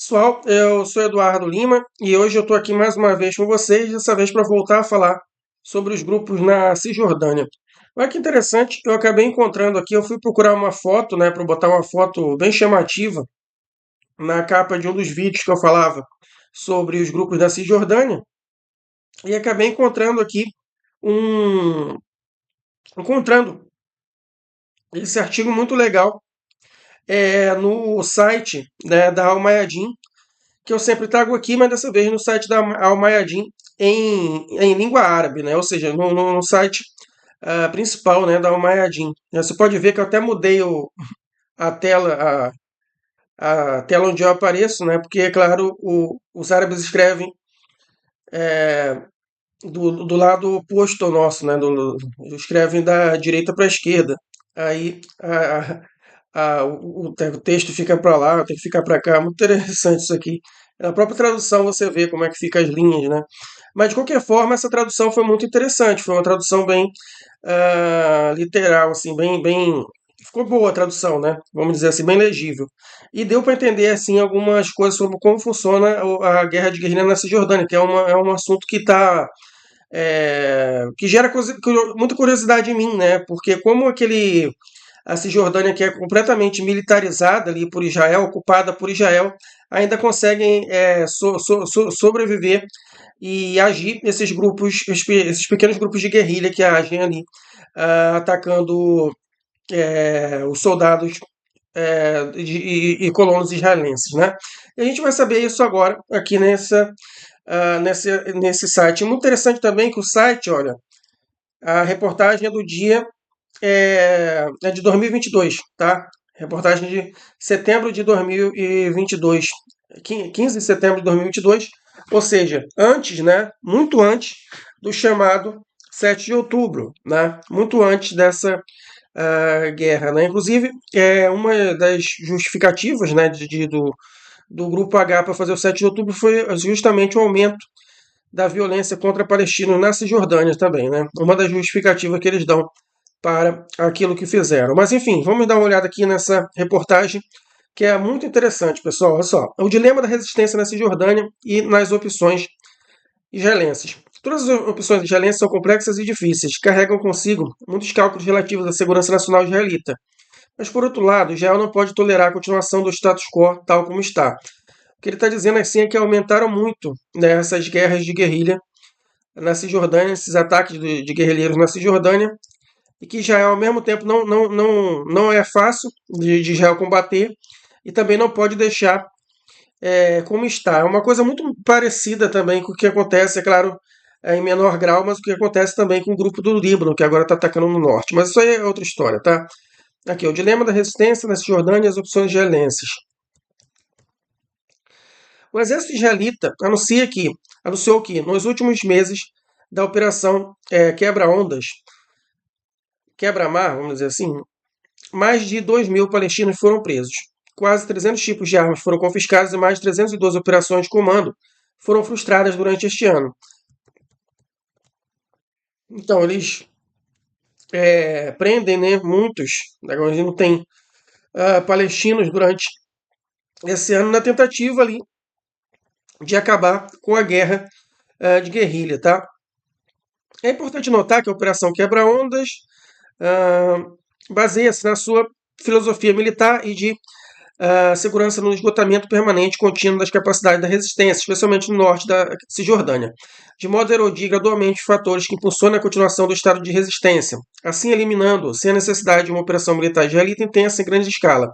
Pessoal, eu sou Eduardo Lima e hoje eu estou aqui mais uma vez com vocês, dessa vez para voltar a falar sobre os grupos na Cisjordânia. Olha que interessante, eu acabei encontrando aqui, eu fui procurar uma foto, né, para botar uma foto bem chamativa na capa de um dos vídeos que eu falava sobre os grupos da Cisjordânia e acabei encontrando aqui um, encontrando esse artigo muito legal no site, né, da Almayadin, que eu sempre trago aqui, mas dessa vez no site da Almayadin em língua árabe, né? Ou seja, no site principal, né, da Almayadin. Você pode ver que eu até mudei a tela, a tela onde eu apareço, né? Porque, é claro, os árabes escrevem do lado oposto ao nosso, né? Escrevem da direita para a esquerda. Aí o texto fica para lá, tem que ficar para cá. Muito interessante isso aqui. Na própria tradução você vê como é que fica as linhas, né? Mas de qualquer forma, essa tradução foi muito interessante. Foi uma tradução bem literal, assim, bem. Ficou boa a tradução, né? Vamos dizer assim, bem legível. E deu para entender assim algumas coisas sobre como funciona a guerra de guerrilha na Cisjordânia, que é um assunto que está que gera muita curiosidade em mim, né? Porque como a Cisjordânia, que é completamente militarizada ali por Israel, ocupada por Israel, ainda conseguem sobreviver e agir esses grupos, esses pequenos grupos de guerrilha que agem ali, atacando os soldados e colonos israelenses, né? E a gente vai saber isso agora aqui nesse site. Muito interessante também que o site, olha, a reportagem é do dia é de 2022, tá? Reportagem de setembro de 2022, 15 de setembro de 2022, ou seja, antes, né? Muito antes do chamado 7 de outubro, né? Muito antes dessa guerra, né? Inclusive, uma das justificativas, né, do Grupo H para fazer o 7 de outubro foi justamente o aumento da violência contra palestinos na Cisjordânia também, né? Uma das justificativas que eles dão para aquilo que fizeram. Mas enfim, vamos dar uma olhada aqui nessa reportagem que é muito interessante, pessoal. Olha só, o dilema da resistência na Cisjordânia e nas opções israelenses. Todas as opções israelenses são complexas e difíceis, carregam consigo muitos cálculos relativos à segurança nacional israelita. Mas, por outro lado, Israel não pode tolerar a continuação do status quo tal como está. O que ele está dizendo assim é que aumentaram muito, né, essas guerras de guerrilha na Cisjordânia, esses ataques de guerrilheiros na Cisjordânia, e que Israel, ao mesmo tempo, não é fácil de Israel combater e também não pode deixar como está. É uma coisa muito parecida também com o que acontece, é claro, em menor grau, mas o que acontece também com o grupo do Líbano, que agora está atacando no norte. Mas isso aí é outra história, tá? Aqui, o dilema da resistência na Cisjordânia e as opções israelenses. O exército israelita anunciou que, nos últimos meses da operação Quebra-Ondas, Quebra-Mar, vamos dizer assim, mais de 2.000 palestinos foram presos. Quase 300 tipos de armas foram confiscados e mais de 312 operações de comando foram frustradas durante este ano. Então, eles prendem, né, muitos, não tem palestinos durante esse ano na tentativa ali de acabar com a guerra de guerrilha, tá? É importante notar que a Operação Quebra-Ondas baseia-se na sua filosofia militar e de segurança no esgotamento permanente contínuo das capacidades da resistência, especialmente no norte da Cisjordânia, de modo a erodir gradualmente fatores que impulsionam a continuação do estado de resistência, assim eliminando, sem a necessidade de uma operação militar israelita intensa em grande escala,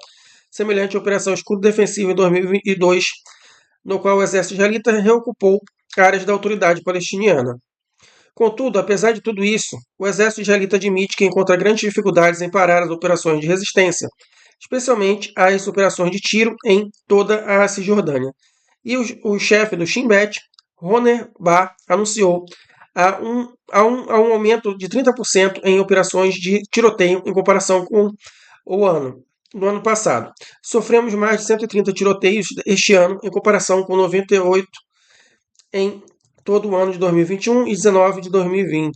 semelhante à Operação Escudo Defensivo em 2002, no qual o exército israelita reocupou áreas da autoridade palestiniana. Contudo, apesar de tudo isso, o exército israelita admite que encontra grandes dificuldades em parar as operações de resistência, especialmente as operações de tiro em toda a Cisjordânia. E o chefe do Shin Bet, Roner Bar, anunciou a um aumento de 30% em operações de tiroteio em comparação com no ano passado. Sofremos mais de 130 tiroteios este ano, em comparação com 98 em todo o ano de 2021 e 19 de 2020.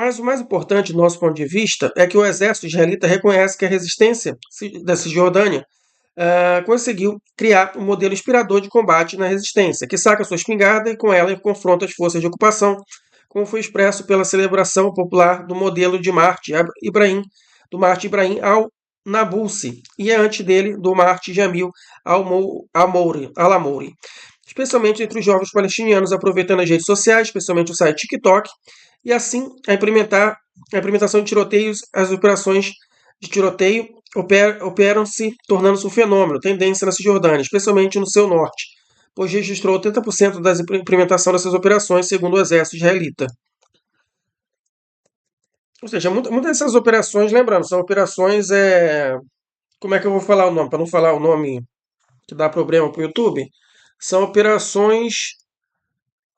Mas o mais importante, do nosso ponto de vista, é que o exército israelita reconhece que a resistência da Cisjordânia conseguiu criar um modelo inspirador de combate na resistência, que saca sua espingarda e com ela confronta as forças de ocupação, como foi expresso pela celebração popular do modelo de Marte Ibrahim, do Marte Ibrahim al-Nabulsi, e antes dele, do Marte Jamil al-Amouri, especialmente entre os jovens palestinianos, aproveitando as redes sociais, especialmente o site TikTok, e assim a implementação de tiroteios, as operações de tiroteio operam-se, tornando-se um fenômeno, tendência na Cisjordânia, especialmente no seu norte, pois registrou 80% da implementação dessas operações, segundo o exército israelita. Ou seja, muitas dessas operações, lembrando, são operações. Como é que eu vou falar o nome? Para não falar o nome que dá problema para o YouTube, são operações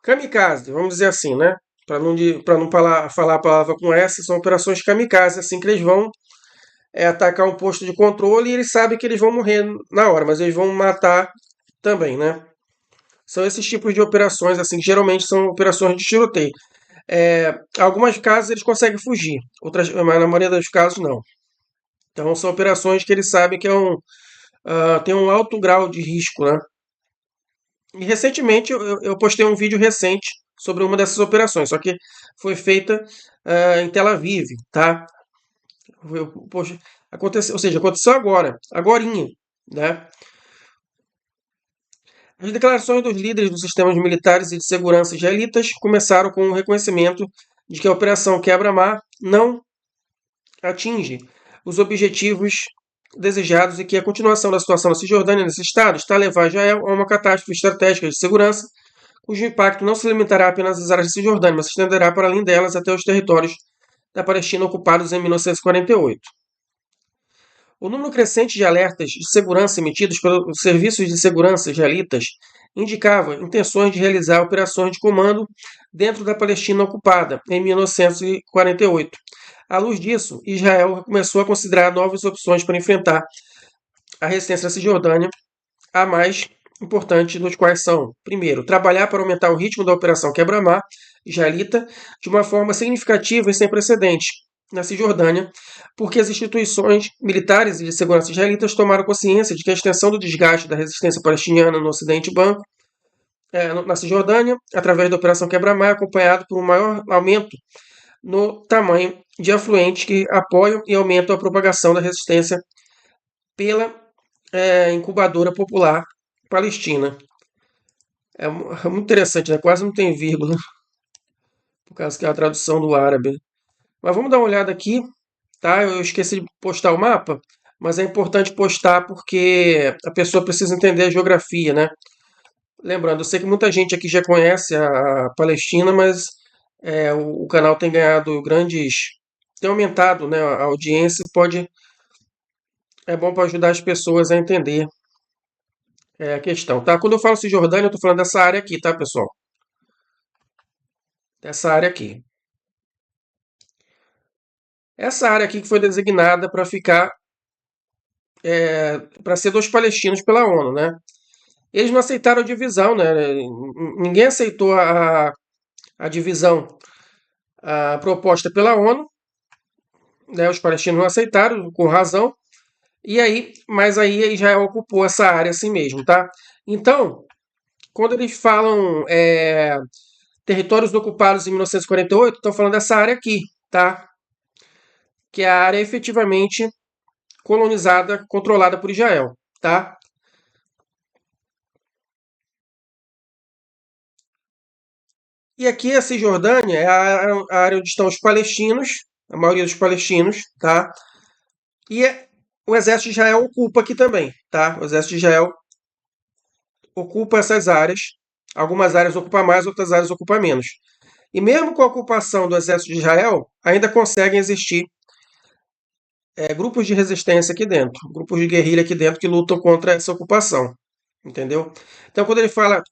kamikaze, vamos dizer assim, né? Para não falar a palavra com S, são operações kamikaze, assim que eles vão atacar um posto de controle e eles sabem que eles vão morrer na hora, mas eles vão matar também, né? São esses tipos de operações, assim, que geralmente são operações de tiroteio. Algumas casos eles conseguem fugir, mas na maioria dos casos não. Então são operações que eles sabem que tem um alto grau de risco, né? E recentemente eu postei um vídeo recente sobre uma dessas operações, só que foi feita em Tel Aviv, tá? Poxa, aconteceu agorinha, né? As declarações dos líderes dos sistemas militares e de segurança israelitas começaram com o reconhecimento de que a Operação Quebra-Mar não atinge os objetivos desejados e que a continuação da situação na Cisjordânia nesse estado está a levar Israel a uma catástrofe estratégica de segurança, cujo impacto não se limitará apenas às áreas de Cisjordânia, mas se estenderá para além delas até os territórios da Palestina ocupados em 1948. O número crescente de alertas de segurança emitidos pelos serviços de segurança israelitas indicava intenções de realizar operações de comando dentro da Palestina ocupada em 1948. À luz disso, Israel começou a considerar novas opções para enfrentar a resistência da Cisjordânia, a mais importante dos quais são, primeiro, trabalhar para aumentar o ritmo da Operação Quebra-Mar israelita de uma forma significativa e sem precedentes na Cisjordânia, porque as instituições militares e de segurança israelitas tomaram consciência de que a extensão do desgaste da resistência palestiniana no Ocidente Banco, na Cisjordânia, através da Operação Quebra-Mar, é acompanhado por um maior aumento no tamanho de afluentes que apoiam e aumentam a propagação da resistência pela incubadora popular palestina. É muito interessante, né? Quase não tem vírgula, por causa que é a tradução do árabe. Mas vamos dar uma olhada aqui, tá? Eu esqueci de postar o mapa, mas é importante postar porque a pessoa precisa entender a geografia, né? Lembrando, eu sei que muita gente aqui já conhece a Palestina, mas o canal tem ganhado tem aumentado, né, a audiência, é bom para ajudar as pessoas a entender a questão, tá? Quando eu falo Cisjordânia, eu estou falando dessa área aqui, tá, pessoal? Dessa área aqui. Essa área aqui que foi designada para ficar, para ser dos palestinos pela ONU, né? Eles não aceitaram a divisão, né? Ninguém aceitou a divisão proposta pela ONU, né? Os palestinos não aceitaram, com razão. Mas aí Israel ocupou essa área assim mesmo, tá? Então, quando eles falam territórios ocupados em 1948, estão falando dessa área aqui, tá? Que é a área efetivamente colonizada, controlada por Israel, tá? E aqui a Cisjordânia é a área onde estão os palestinos, a maioria dos palestinos, tá? E o exército de Israel ocupa aqui também, tá? O exército de Israel ocupa essas áreas. Algumas áreas ocupam mais, outras áreas ocupam menos. E mesmo com a ocupação do exército de Israel, ainda conseguem existir grupos de resistência aqui dentro, grupos de guerrilha aqui dentro que lutam contra essa ocupação, entendeu? Então, quando ele fala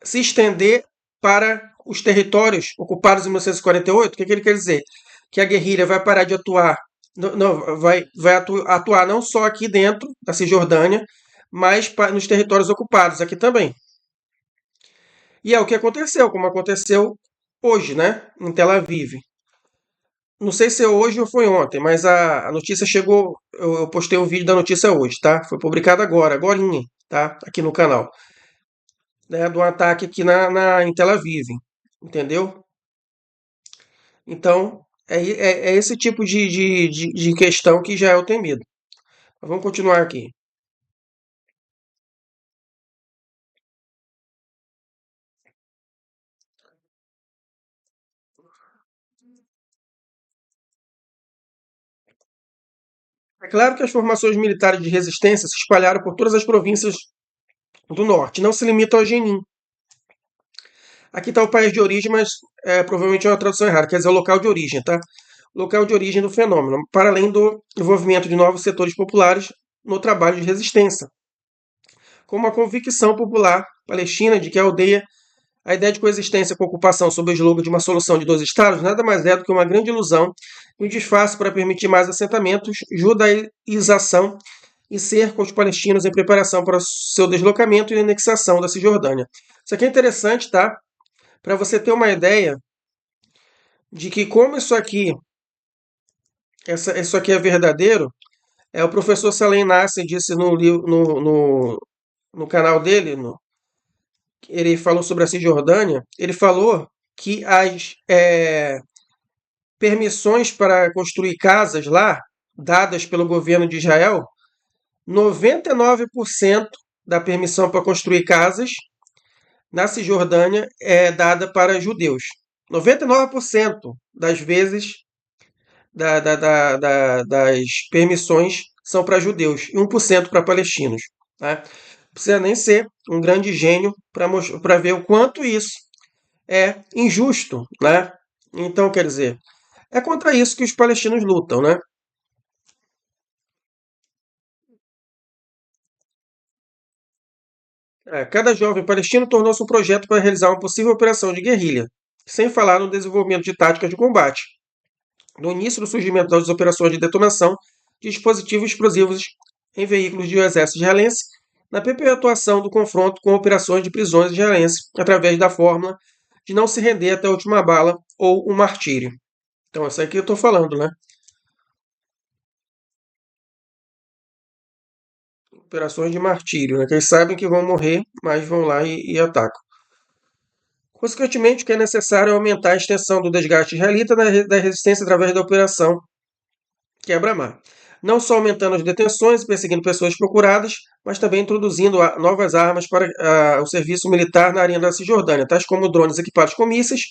se estender para os territórios ocupados em 1948, o que ele quer dizer? Que a guerrilha vai parar de atuar, não vai atuar não só aqui dentro da Cisjordânia, mas nos territórios ocupados aqui também. E é o que aconteceu, como aconteceu hoje, né, em Tel Aviv. Não sei se é hoje ou foi ontem, mas a notícia chegou. Eu postei um vídeo da notícia hoje, tá? Foi publicado agora, agorinha, tá? Aqui no canal, né? Do ataque aqui em Tel Aviv, entendeu? Então, é esse tipo de questão que Israel tem medo. Mas vamos continuar aqui. É claro que as formações militares de resistência se espalharam por todas as províncias do norte, não se limita ao Jenin. Aqui está o país de origem, mas provavelmente é uma tradução errada, quer dizer o local de origem, tá? Local de origem do fenômeno, para além do envolvimento de novos setores populares no trabalho de resistência, como a convicção popular palestina de que a ideia de coexistência com a ocupação sob o slogan de uma solução de dois estados nada mais é do que uma grande ilusão e um disfarce para permitir mais assentamentos, judaização e cerco aos palestinos em preparação para o seu deslocamento e anexação da Cisjordânia. Isso aqui é interessante, tá? Para você ter uma ideia de que como isso aqui é verdadeiro, o professor Salem Nasser disse no canal dele, ele falou sobre a Cisjordânia, ele falou que as permissões para construir casas lá, dadas pelo governo de Israel, 99% da permissão para construir casas na Cisjordânia é dada para judeus. 99% das vezes das permissões são para judeus e 1% para palestinos. Tá? Não precisa nem ser um grande gênio para ver o quanto isso é injusto. Né? Então, quer dizer, é contra isso que os palestinos lutam. Né? Cada jovem palestino tornou-se um projeto para realizar uma possível operação de guerrilha, sem falar no desenvolvimento de táticas de combate, no início do surgimento das operações de detonação de dispositivos explosivos em veículos do exército israelense, na perpetuação do confronto com operações de prisões israelenses, através da fórmula de não se render até a última bala ou o martírio. Então, isso aqui eu estou falando, né? Operações de martírio, né? Que eles sabem que vão morrer, mas vão lá e atacam. Consequentemente, o que é necessário é aumentar a extensão do desgaste israelita da resistência através da operação quebra-mar. Não só aumentando as detenções e perseguindo pessoas procuradas, mas também introduzindo novas armas para o serviço militar na área da Cisjordânia, tais como drones equipados com mísseis,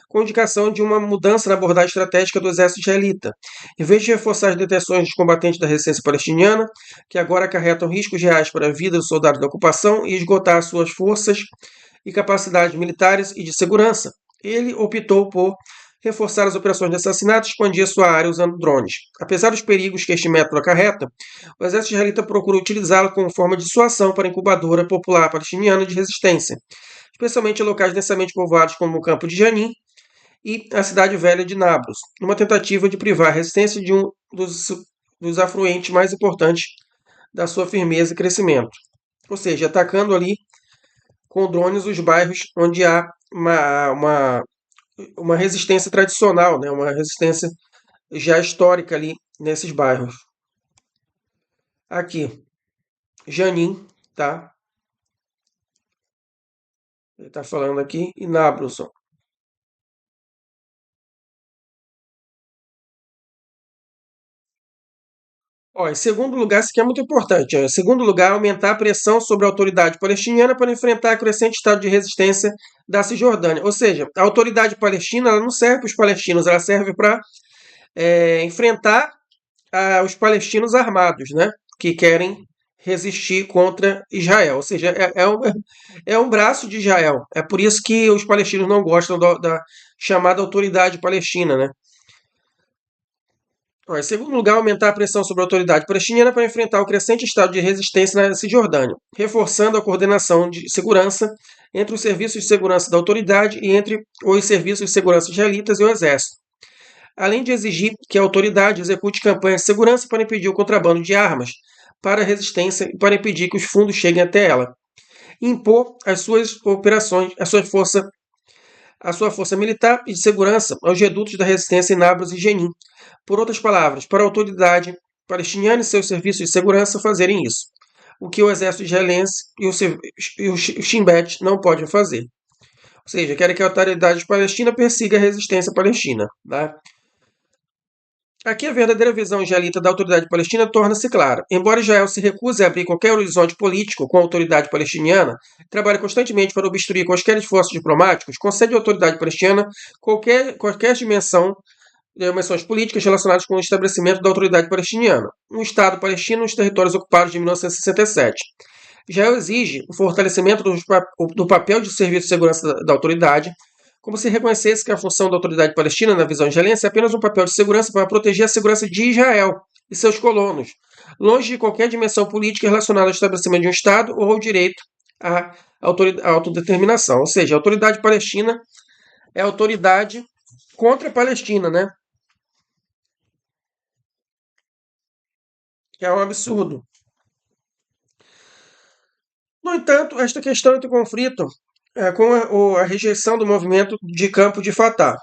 com indicação de uma mudança na abordagem estratégica do exército israelita. Em vez de reforçar as detenções dos combatentes da resistência palestiniana, que agora acarretam riscos reais para a vida dos soldados da ocupação e esgotar suas forças e capacidades militares e de segurança, ele optou por reforçar as operações de assassinato e expandir sua área usando drones. Apesar dos perigos que este método acarreta, o exército israelita procura utilizá-lo como forma de dissuasão para a incubadora popular palestiniana de resistência, especialmente em locais densamente povoados como o campo de Janin e a cidade velha de Nablus, numa tentativa de privar a resistência de um dos afluentes mais importantes da sua firmeza e crescimento. Ou seja, atacando ali com drones os bairros onde há uma resistência tradicional, né? Uma resistência já histórica ali nesses bairros. Aqui, Janin, tá? Ele está falando aqui, e Nablus. Ó, em segundo lugar, isso aqui é muito importante. Ó. Em segundo lugar, aumentar a pressão sobre a autoridade palestiniana para enfrentar o crescente estado de resistência da Cisjordânia. Ou seja, a autoridade palestina ela não serve para os palestinos, ela serve para enfrentar os palestinos armados, né? Que querem resistir contra Israel. Ou seja, é um braço de Israel. É por isso que os palestinos não gostam da chamada autoridade palestina, né? Em segundo lugar, aumentar a pressão sobre a autoridade palestiniana para enfrentar o crescente estado de resistência na Cisjordânia, reforçando a coordenação de segurança entre os serviços de segurança da autoridade e entre os serviços de segurança israelitas e o exército, além de exigir que a autoridade execute campanhas de segurança para impedir o contrabando de armas para a resistência e para impedir que os fundos cheguem até ela, e impor as suas operações, a sua força a sua força militar e de segurança aos redutos da resistência em Nablus e Jenin. Por outras palavras, para a autoridade palestiniana e seus serviços de segurança fazerem isso, o que o exército israelense e o Shin Bet não podem fazer. Ou seja, querem que a autoridade palestina persiga a resistência palestina. Tá? Aqui a verdadeira visão israelita da autoridade palestina torna-se clara. Embora Israel se recuse a abrir qualquer horizonte político com a autoridade palestiniana, trabalha constantemente para obstruir quaisquer esforços diplomáticos, concede à autoridade palestina qualquer dimensões políticas relacionadas com o estabelecimento da autoridade palestiniana, um Estado palestino nos territórios ocupados de 1967. Israel exige o fortalecimento do papel de serviço de segurança da autoridade, como se reconhecesse que a função da autoridade palestina, na visão israelense, é apenas um papel de segurança para proteger a segurança de Israel e seus colonos, longe de qualquer dimensão política relacionada ao estabelecimento de um Estado ou ao direito à autodeterminação. Ou seja, a autoridade palestina é a autoridade contra a Palestina, né? Que é um absurdo. No entanto, esta questão entra em conflito com a rejeição do movimento de campo de Fatah,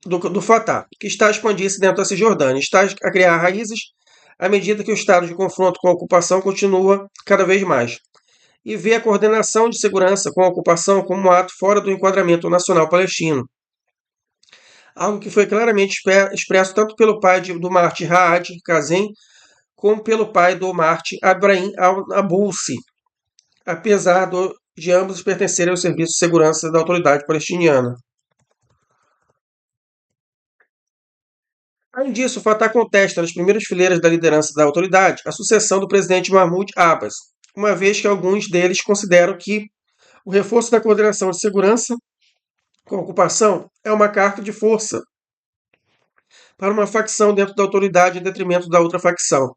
do Fatah, que está a expandir-se dentro da Cisjordânia, está a criar raízes à medida que o estado de confronto com a ocupação continua cada vez mais, e vê a coordenação de segurança com a ocupação como um ato fora do enquadramento nacional palestino. Algo que foi claramente expresso tanto pelo pai do Marte Raad Kazem, como pelo pai do Marte Abraham al-Nabulsi, apesar de ambos pertencerem ao Serviço de Segurança da Autoridade Palestiniana. Além disso, o Fatah contesta nas primeiras fileiras da liderança da autoridade a sucessão do presidente Mahmoud Abbas, uma vez que alguns deles consideram que o reforço da coordenação de segurança com a ocupação é uma carta de força para uma facção dentro da autoridade em detrimento da outra facção.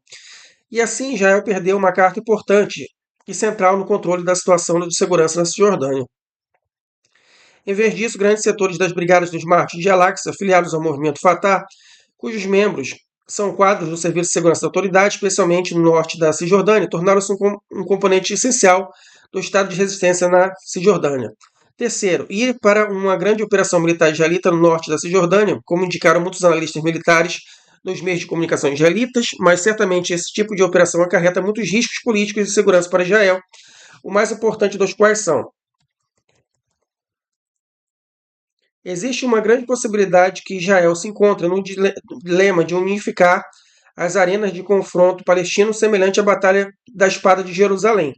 E assim Israel perdeu uma carta importante e central no controle da situação de segurança na Cisjordânia. Em vez disso, grandes setores das Brigadas dos Mártires de Al-Aqsa, afiliados ao movimento Fatah, cujos membros são quadros do Serviço de Segurança da Autoridade, especialmente no norte da Cisjordânia, tornaram-se um componente essencial do estado de resistência na Cisjordânia. Terceiro, ir para uma grande operação militar israelita no norte da Cisjordânia, como indicaram muitos analistas militares nos meios de comunicação israelitas, mas certamente esse tipo de operação acarreta muitos riscos políticos e de segurança para Israel, o mais importante dos quais são: existe uma grande possibilidade que Israel se encontre no dilema de unificar as arenas de confronto palestino semelhante à Batalha da Espada de Jerusalém,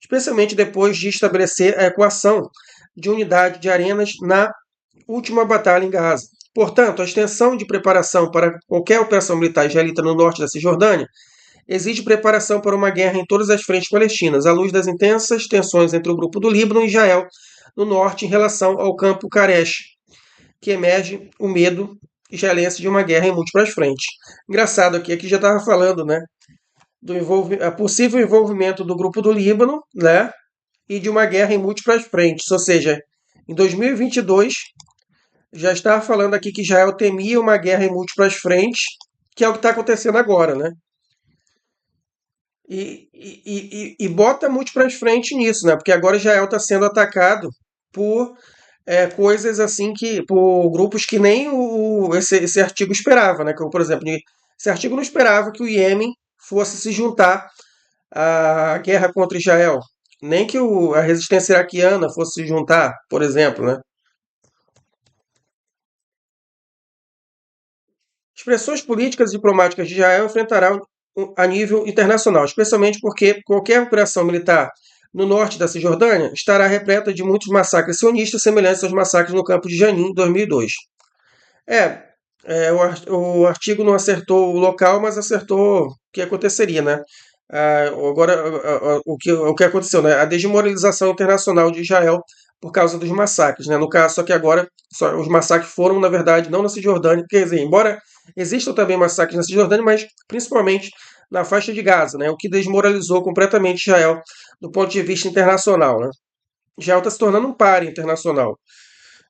especialmente depois de estabelecer a equação de unidade de arenas na última batalha em Gaza. Portanto, a extensão de preparação para qualquer operação militar israelita no norte da Cisjordânia exige preparação para uma guerra em todas as frentes palestinas, à luz das intensas tensões entre o grupo do Líbano e Israel no norte em relação ao campo Karesh, que emerge o medo israelense de uma guerra em múltiplas frentes. Engraçado aqui já estava falando, né, do possível envolvimento do grupo do Líbano, né, e de uma guerra em múltiplas frentes. Ou seja, em 2022 já estava falando aqui que Israel temia uma guerra em múltiplas frentes, que é o que está acontecendo agora, né? E bota múltiplas frentes nisso, né? Porque agora Israel está sendo atacado por coisas assim que por grupos que nem esse artigo esperava, né? Como, por exemplo, esse artigo não esperava que o Iêmen fosse se juntar à guerra contra Israel, nem que a resistência iraquiana fosse se juntar, por exemplo, né? As pressões políticas e diplomáticas de Israel enfrentarão a nível internacional, especialmente porque qualquer operação militar no norte da Cisjordânia estará repleta de muitos massacres sionistas semelhantes aos massacres no campo de Jenin, em 2002. O artigo não acertou o local, mas acertou o que aconteceria, né? Agora, o que aconteceu, né? A desmoralização internacional de Israel por causa dos massacres, né? No caso, só que agora os massacres foram, na verdade, não na Cisjordânia, quer dizer, embora existam também massacres na Cisjordânia, mas principalmente na faixa de Gaza, né? O que desmoralizou completamente Israel do ponto de vista internacional, né? Israel está se tornando um páreo internacional,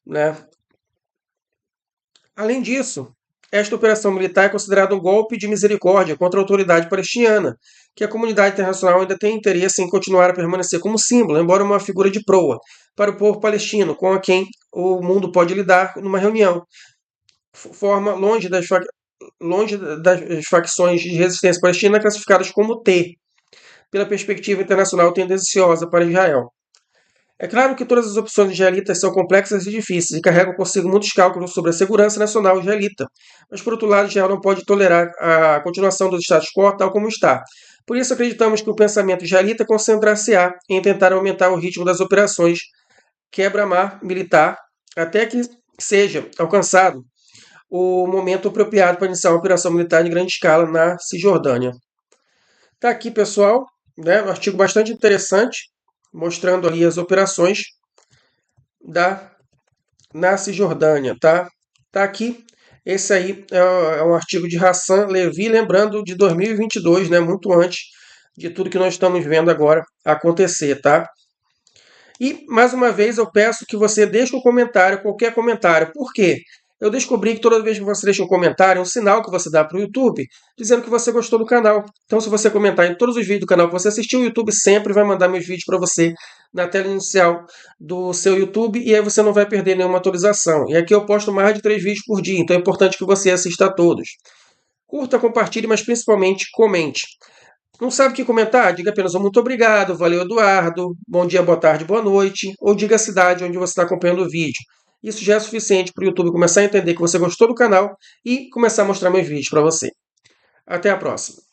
né? Além disso, esta operação militar é considerada um golpe de misericórdia contra a autoridade palestiniana, que a comunidade internacional ainda tem interesse em continuar a permanecer como símbolo, embora uma figura de proa, para o povo palestino, com quem o mundo pode lidar numa reunião. Forma longe das facções de resistência palestina classificadas como T, pela perspectiva internacional tendenciosa para Israel. É claro que todas as opções israelitas são complexas e difíceis e carregam consigo muitos cálculos sobre a segurança nacional israelita, mas por outro lado, Israel não pode tolerar a continuação do status quo tal como está. Por isso acreditamos que o pensamento israelita concentrar-se-á em tentar aumentar o ritmo das operações quebra-mar militar até que seja alcançado o momento apropriado para iniciar uma operação militar de grande escala na Cisjordânia. Está aqui, pessoal, né, um artigo bastante interessante, mostrando ali as operações na Cisjordânia, tá? Tá aqui. Esse aí é um artigo de Hassan Levy, lembrando de 2022, né, muito antes de tudo que nós estamos vendo agora acontecer, tá? E, mais uma vez, eu peço que você deixe um comentário, qualquer comentário. Por quê? Eu descobri que toda vez que você deixa um comentário, é um sinal que você dá para o YouTube, dizendo que você gostou do canal. Então, se você comentar em todos os vídeos do canal que você assistiu, o YouTube sempre vai mandar meus vídeos para você na tela inicial do seu YouTube, e aí você não vai perder nenhuma atualização. E aqui eu posto mais de 3 vídeos por dia, então é importante que você assista a todos. Curta, compartilhe, mas principalmente comente. Não sabe o que comentar? Diga apenas um muito obrigado, valeu Eduardo, bom dia, boa tarde, boa noite, ou diga a cidade onde você está acompanhando o vídeo. Isso já é suficiente para o YouTube começar a entender que você gostou do canal e começar a mostrar meus vídeos para você. Até a próxima.